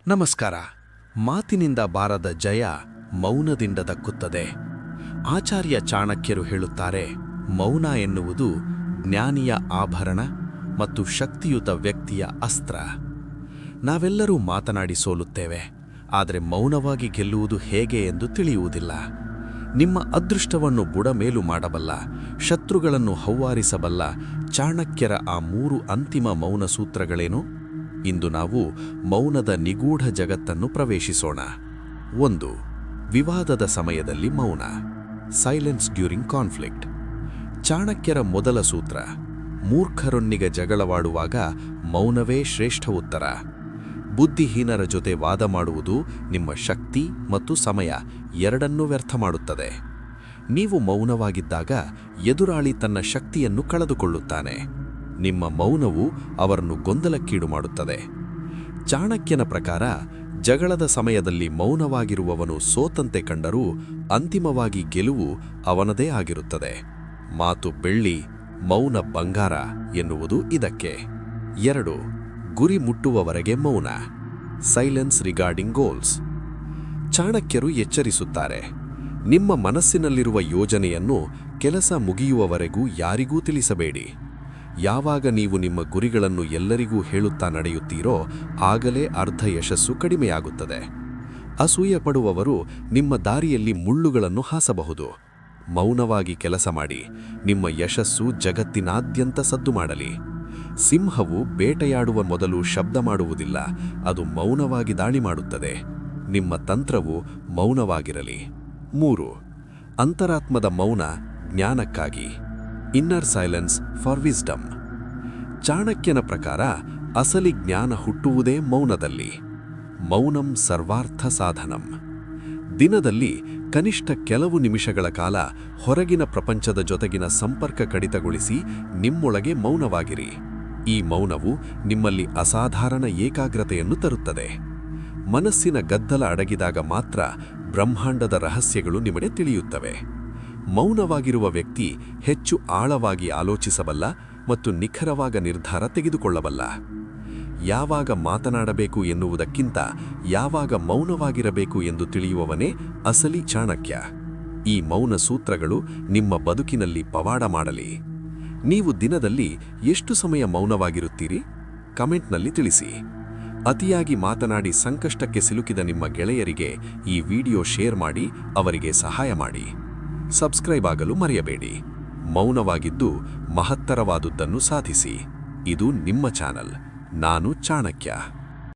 ನಮಸ್ಕಾರ. ಮಾತಿನಿಂದ ಬಾರದ ಜಯ ಮೌನದಿಂದ ದಕ್ಕುತ್ತದೆ. ಆಚಾರ್ಯ ಚಾಣಕ್ಯರು ಹೇಳುತ್ತಾರೆ, ಮೌನ ಎನ್ನುವುದು ಜ್ಞಾನಿಯ ಆಭರಣ ಮತ್ತು ಶಕ್ತಿಯುತ ವ್ಯಕ್ತಿಯ ಅಸ್ತ್ರ. ನಾವೆಲ್ಲರೂ ಮಾತನಾಡಿ ಸೋಲುತ್ತೇವೆ, ಆದರೆ ಮೌನವಾಗಿ ಗೆಲ್ಲುವುದು ಹೇಗೆ ಎಂದು ತಿಳಿಯುವುದಿಲ್ಲ. ನಿಮ್ಮ ಅದೃಷ್ಟವನ್ನು ಬುಡಮೇಲು ಮಾಡಬಲ್ಲ, ಶತ್ರುಗಳನ್ನು ಹೌವಾರಿಸಬಲ್ಲ ಚಾಣಕ್ಯರ ಆ 3 ಅಂತಿಮ ಮೌನ ಸೂತ್ರಗಳೇನು? ಇಂದು ನಾವು ಮೌನದ ನಿಗೂಢ ಜಗತ್ತನ್ನು ಪ್ರವೇಶಿಸೋಣ. 1. ವಿವಾದದ ಸಮಯದಲ್ಲಿ ಮೌನ. Silence during conflict. ಚಾಣಕ್ಯರ ಮೊದಲ ಸೂತ್ರ: ಮೂರ್ಖರೊನ್ನಿಗೆ ಜಗಳವಾಡುವಾಗ ಮೌನವೇ ಶ್ರೇಷ್ಠ ಉತ್ತರ. ಬುದ್ಧಿಹೀನರ ಜೊತೆ ವಾದ ಮಾಡುವುದು ನಿಮ್ಮ ಶಕ್ತಿ ಮತ್ತು ಸಮಯ ಎರಡನ್ನೂ ವ್ಯರ್ಥ ಮಾಡುತ್ತದೆ. ನೀವು ಮೌನವಾಗಿದ್ದಾಗ ಎದುರಾಳಿ ತನ್ನ ಶಕ್ತಿಯನ್ನು ಕಳೆದುಕೊಳ್ಳುತ್ತಾನೆ. ನಿಮ್ಮ ಮೌನವು ಅವರನ್ನು ಗೊಂದಲಕ್ಕೀಡು ಮಾಡುತ್ತದೆ. ಚಾಣಕ್ಯನ ಪ್ರಕಾರ, ಜಗಳದ ಸಮಯದಲ್ಲಿ ಮೌನವಾಗಿರುವವನು ಸೋತಂತೆ ಕಂಡರೂ ಅಂತಿಮವಾಗಿ ಗೆಲುವು ಅವನದೇ ಆಗಿರುತ್ತದೆ. ಮಾತು ಬೆಳ್ಳಿ, ಮೌನ ಬಂಗಾರ ಎನ್ನುವುದು ಇದಕ್ಕೆ. 2. ಗುರಿ ಮುಟ್ಟುವವರೆಗೆ ಮೌನ. Silence regarding goals. ಚಾಣಕ್ಯರು ಎಚ್ಚರಿಸುತ್ತಾರೆ, ನಿಮ್ಮ ಮನಸ್ಸಿನಲ್ಲಿರುವ ಯೋಜನೆಯನ್ನು ಕೆಲಸ ಮುಗಿಯುವವರೆಗೂ ಯಾರಿಗೂ ತಿಳಿಸಬೇಡಿ. ಯಾವಾಗ ನೀವು ನಿಮ್ಮ ಗುರಿಗಳನ್ನು ಎಲ್ಲರಿಗೂ ಹೇಳುತ್ತಾ ನಡೆಯುತ್ತೀರೋ ಆಗಲೇ ಅರ್ಧ ಯಶಸ್ಸು ಕಡಿಮೆಯಾಗುತ್ತದೆ. ಅಸೂಯೆ ಪಡುವವರು ನಿಮ್ಮ ದಾರಿಯಲ್ಲಿ ಮುಳ್ಳುಗಳನ್ನು ಹಾಸಬಹುದು. ಮೌನವಾಗಿ ಕೆಲಸ ಮಾಡಿ, ನಿಮ್ಮ ಯಶಸ್ಸು ಜಗತ್ತಿನಾದ್ಯಂತ ಸದ್ದು ಮಾಡಲಿ. ಸಿಂಹವು ಬೇಟೆಯಾಡುವ ಮೊದಲು ಶಬ್ದ ಮಾಡುವುದಿಲ್ಲ, ಅದು ಮೌನವಾಗಿ ದಾಳಿ ಮಾಡುತ್ತದೆ. ನಿಮ್ಮ ತಂತ್ರವು ಮೌನವಾಗಿರಲಿ. 3. ಅಂತರಾತ್ಮದ ಮೌನ ಜ್ಞಾನಕ್ಕಾಗಿ. Inner silence for wisdom. ಚಾಣಕ್ಯನ ಪ್ರಕಾರ ಅಸಲಿ ಜ್ಞಾನ ಹುಟ್ಟುವುದೇ ಮೌನದಲ್ಲಿ. ಮೌನಂ ಸರ್ವಾರ್ಥ ಸಾಧನಂ. ದಿನದಲ್ಲಿ ಕನಿಷ್ಠ ಕೆಲವು ನಿಮಿಷಗಳ ಕಾಲ ಹೊರಗಿನ ಪ್ರಪಂಚದ ಜೊತೆಗಿನ ಸಂಪರ್ಕ ಕಡಿತಗೊಳಿಸಿ ನಿಮ್ಮೊಳಗೆ ಮೌನವಾಗಿರಿ. ಈ ಮೌನವು ನಿಮ್ಮಲ್ಲಿ ಅಸಾಧಾರಣ ಏಕಾಗ್ರತೆಯನ್ನು ತರುತ್ತದೆ. ಮನಸ್ಸಿನ ಗದ್ದಲ ಅಡಗಿದಾಗ ಮಾತ್ರ ಬ್ರಹ್ಮಾಂಡದ ರಹಸ್ಯಗಳು ನಿಮಗೆ ತಿಳಿಯುತ್ತವೆ. ಮೌನವಾಗಿರುವ ವ್ಯಕ್ತಿ ಹೆಚ್ಚು ಆಳವಾಗಿ ಆಲೋಚಿಸಬಲ್ಲ ಮತ್ತು ನಿಖರವಾದ ನಿರ್ಧಾರ ತೆಗೆದುಕೊಳ್ಳಬಲ್ಲ. ಯಾವಾಗ ಮಾತನಾಡಬೇಕು ಎನ್ನುವುದಕ್ಕಿಂತ ಯಾವಾಗ ಮೌನವಾಗಿರಬೇಕು ಎಂದು ತಿಳಿಯುವವನೇ ಅಸಲಿ ಚಾಣಕ್ಯ. ಈ ಮೌನ ಸೂತ್ರಗಳು ನಿಮ್ಮ ಬದುಕಿನಲ್ಲಿ ಪವಾಡ ಮಾಡಲಿ. ನೀವು ದಿನದಲ್ಲಿ ಎಷ್ಟು ಸಮಯ ಮೌನವಾಗಿರುತ್ತೀರಿ? ಕಮೆಂಟ್ನಲ್ಲಿ ತಿಳಿಸಿ. ಅತಿಯಾಗಿ ಮಾತನಾಡಿ ಸಂಕಷ್ಟಕ್ಕೆ ಸಿಲುಕಿದ ನಿಮ್ಮ ಗೆಳೆಯರಿಗೆ ಈ ವಿಡಿಯೋ ಶೇರ್ ಮಾಡಿ ಅವರಿಗೆ ಸಹಾಯ ಮಾಡಿ. ಸಬ್ಸ್ಕ್ರೈಬ್ ಆಗಲು ಮರೆಯಬೇಡಿ. ಮೌನವಾಗಿದ್ದು ಮಹತ್ತರವಾದುದನ್ನು ಸಾಧಿಸಿ. ಇದು ನಿಮ್ಮ ಚಾನಲ್. ನಾನು ಚಾಣಕ್ಯ.